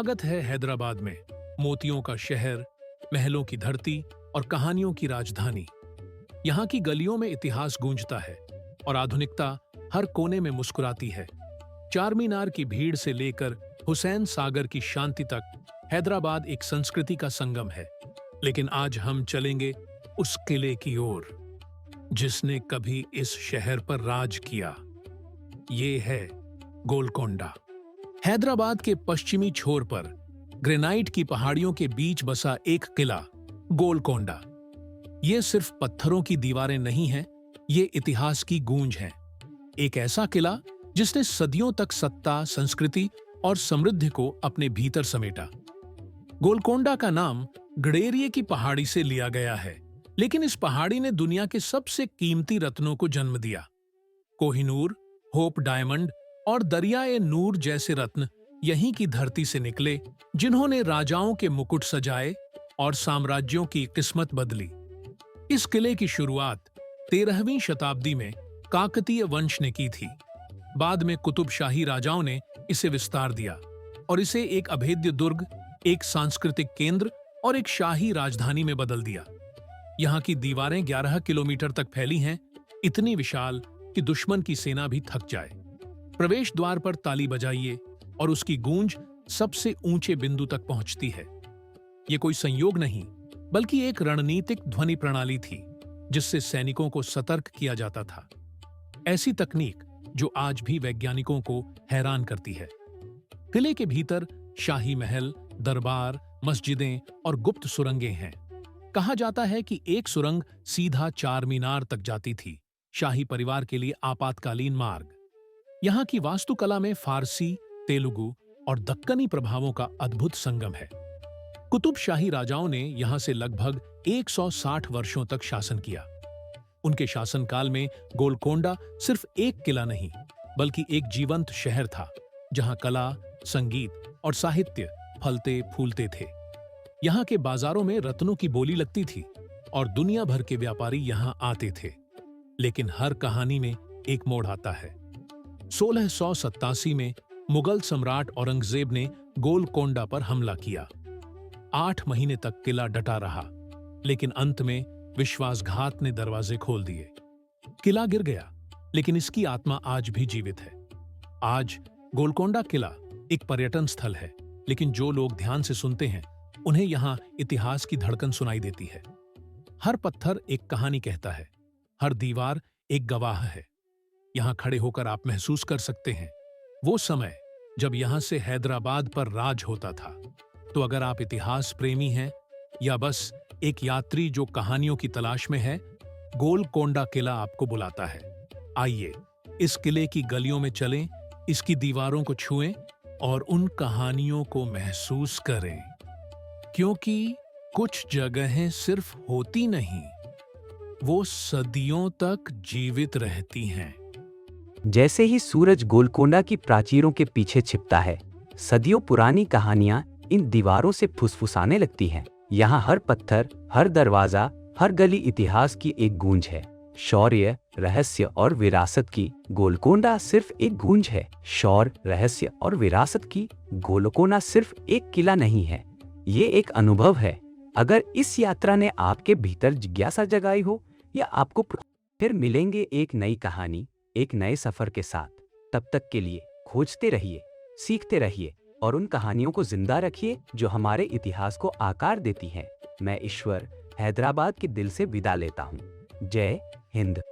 स्वागत है हैदराबाद में, मोतियों का शहर, महलों की धरती और कहानियों की राजधानी। यहाँ की गलियों में इतिहास गूंजता है और आधुनिकता हर कोने में मुस्कुराती है। चार मीनार की भीड़ से लेकर हुसैन सागर की शांति तक हैदराबाद एक संस्कृति का संगम है। लेकिन आज हम चलेंगे उस किले की ओर जिसने कभी इस शहर पर राज किया। ये है गोलकोंडा। हैदराबाद के पश्चिमी छोर पर ग्रेनाइट की पहाड़ियों के बीच बसा एक किला गोलकोंडा। ये सिर्फ पत्थरों की दीवारें नहीं हैं, ये इतिहास की गूंज है। एक ऐसा किला जिसने सदियों तक सत्ता, संस्कृति और समृद्धि को अपने भीतर समेटा। गोलकोंडा का नाम गडेरिये की पहाड़ी से लिया गया है, लेकिन इस पहाड़ी ने दुनिया के सबसे कीमती रत्नों को जन्म दिया। कोहिनूर, होप डायमंड और दरियाए नूर जैसे रत्न यहीं की धरती से निकले, जिन्होंने राजाओं के मुकुट सजाए और साम्राज्यों की किस्मत बदली। इस किले की शुरुआत 13वीं शताब्दी में काकतीय वंश ने की थी। बाद में कुतुब शाही राजाओं ने इसे विस्तार दिया और इसे एक अभेद्य दुर्ग, एक सांस्कृतिक केंद्र और एक शाही राजधानी में बदल दिया। यहाँ की दीवारें 11 किलोमीटर तक फैली हैं, इतनी विशाल कि दुश्मन की सेना भी थक जाए। प्रवेश द्वार पर ताली बजाइए और उसकी गूंज सबसे ऊंचे बिंदु तक पहुंचती है। ये कोई संयोग नहीं, बल्कि एक रणनीतिक ध्वनि प्रणाली थी जिससे सैनिकों को सतर्क किया जाता था। ऐसी तकनीक जो आज भी वैज्ञानिकों को हैरान करती है। किले के भीतर शाही महल, दरबार, मस्जिदें और गुप्त सुरंगें हैं। कहा जाता है कि एक सुरंग सीधा चार मीनार तक जाती थी, शाही परिवार के लिए आपातकालीन मार्ग। यहाँ की वास्तुकला में फारसी, तेलुगु और दक्कनी प्रभावों का अद्भुत संगम है। कुतुब शाही राजाओं ने यहाँ से लगभग 160 वर्षों तक शासन किया। उनके शासनकाल में गोलकोंडा सिर्फ एक किला नहीं, बल्कि एक जीवंत शहर था, जहाँ कला, संगीत और साहित्य फलते फूलते थे। यहाँ के बाजारों में रत्नों की बोली लगती थी और दुनिया भर के व्यापारी यहाँ आते थे। लेकिन हर कहानी में एक मोड़ आता है। 1687 में मुगल सम्राट औरंगजेब ने गोलकोंडा पर हमला किया। 8 महीने तक किला डटा रहा, लेकिन अंत में विश्वासघात ने दरवाजे खोल दिए। किला गिर गया, लेकिन इसकी आत्मा आज भी जीवित है। आज गोलकोंडा किला एक पर्यटन स्थल है, लेकिन जो लोग ध्यान से सुनते हैं, उन्हें यहाँ इतिहास की धड़कन सुनाई देती है। हर पत्थर एक कहानी कहता है, हर दीवार एक गवाह है। यहाँ खड़े होकर आप महसूस कर सकते हैं वो समय जब यहाँ से हैदराबाद पर राज होता था। तो अगर आप इतिहास प्रेमी हैं या बस एक यात्री जो कहानियों की तलाश में है, गोलकोंडा किला आपको बुलाता है। आइए इस किले की गलियों में चलें, इसकी दीवारों को छुएं और उन कहानियों को महसूस करें, क्योंकि कुछ जगहें सिर्फ होती नहीं, वो सदियों तक जीवित रहती हैं। जैसे ही सूरज गोलकोंडा की प्राचीरों के पीछे छिपता है, सदियों पुरानी कहानियां इन दीवारों से फुसफुसाने लगती हैं। यहाँ हर पत्थर, हर दरवाजा, हर गली इतिहास की एक गूंज है। शौर्य, रहस्य और विरासत की गोलकोंडा सिर्फ एक गूंज है। शौर्य, रहस्य और विरासत की गोलकोंडा सिर्फ एक किला नहीं है, ये एक अनुभव है। अगर इस यात्रा ने आपके भीतर जिज्ञासा जगाई हो या आपको फिर मिलेंगे एक नई कहानी, एक नए सफर के साथ। तब तक के लिए खोजते रहिए, सीखते रहिए और उन कहानियों को जिंदा रखिए जो हमारे इतिहास को आकार देती हैं। मैं ईश्वर हैदराबाद के दिल से विदा लेता हूँ। जय हिंद।